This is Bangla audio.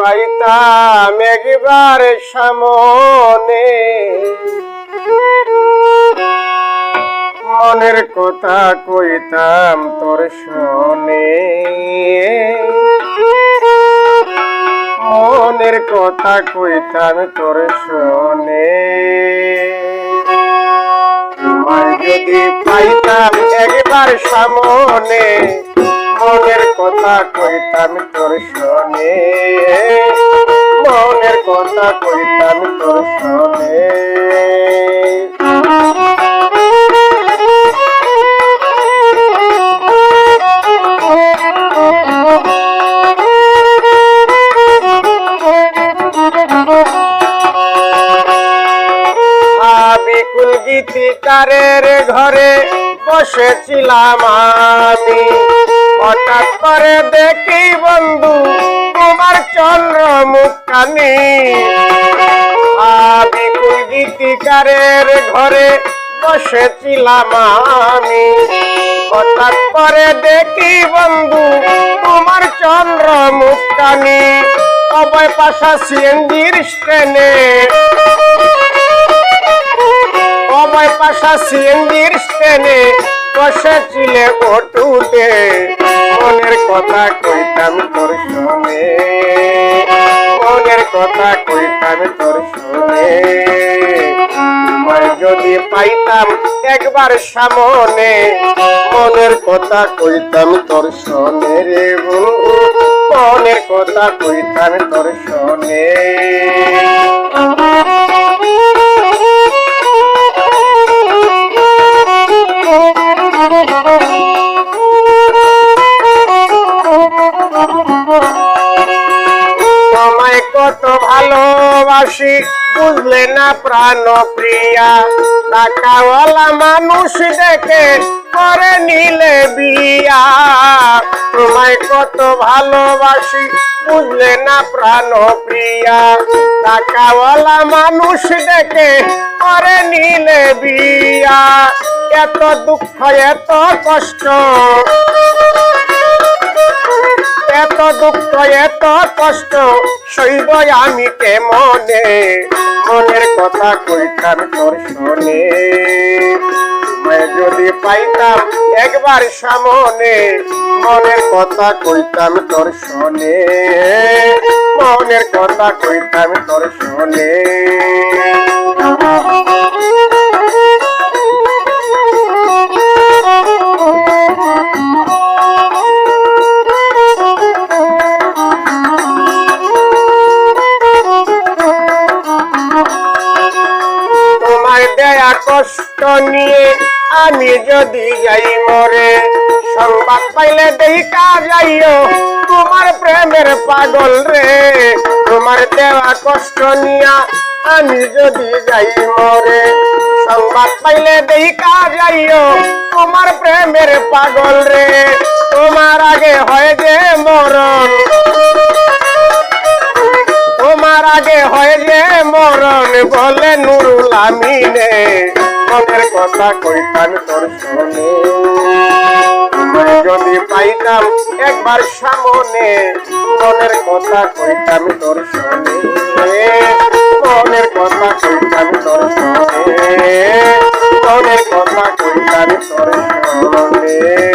পাইতাম একবার সামনে, মনের কথা কইতাম তোর শোনে, মনের কথা কইতাম তোর শোনে। তোমায় যদি পাইতাম একবার সামনে, মনের কথা কইতাম তোর শোনে, মনের কথা কইতাম তোর শোনে। বিকুল গীতিকারের ঘরে বসেছিলাম আমি, হঠাৎ করে দেখি বন্ধু তোমার চন্দ্র মুখখানি। বিকুল গীতিকারের ঘরে বসেছিলাম আমি, হঠাৎ করে দেখি বন্ধু তোমার চন্দ্র মুখখানি। অভয় পাশা সিএনজির স্ট্যান্ডে, অভয় পাশা সিএনজির স্ট্যান্ডে বসেছিলে অটুতে, মনের কথা কইতাম তোর শোনে, মনের কথা কইতাম তোর শোনে। তোমায় যদি পাইতাম একবার সামনে, মনের কথা কইতাম তোর শোনে রে বন্ধু, মনের কথা কইতাম তোর শোনে। তোমায় কত ভালোবাসি বুঝলে না প্রাণ প্রিয়া, টাকাওয়ালা মানুষ দেখে করে নিলে বিয়া। তোমায় কত ভালোবাসি বুঝলে না প্রাণ প্রিয়া, টাকাওয়ালা মানুষ দেখে করে নিলে বিয়া। এত দুঃখ এত কষ্ট, এত দুঃখ এত কষ্ট সইব আমি কেমনে, মনের কথা কইতাম তোর শোনে। তোমায় যদি পাইতাম একবার সামনে, মনের কথা কইতাম তোর শোনে, মনের কথা কইতাম তোর শোনে। দেয়া কষ্ট নিয়ে আমি যদি যাই মরে, সংবাদ পাইলে দেখা যাইও তোমার প্রেমের পাগল রে। তোমার দেওয়া কষ্ট নিয়া আমি যদি যাই মরে, সংবাদ পাইলে দেখা যাইও তোমার প্রেমের পাগল রে। তোমার আগে হয় যে মরণ, তোমার আগে হয় যে মরণ বলে নুরুল আমিনে, মনের কথা কইতাম তোর শোনে। তোমায় যদি পাইতাম একবার সামনে, মনের কথা কইতাম তোর শোনে, মনের কথা কইতাম তোর শোনে, মনের কথা কইতাম তোর শোনে।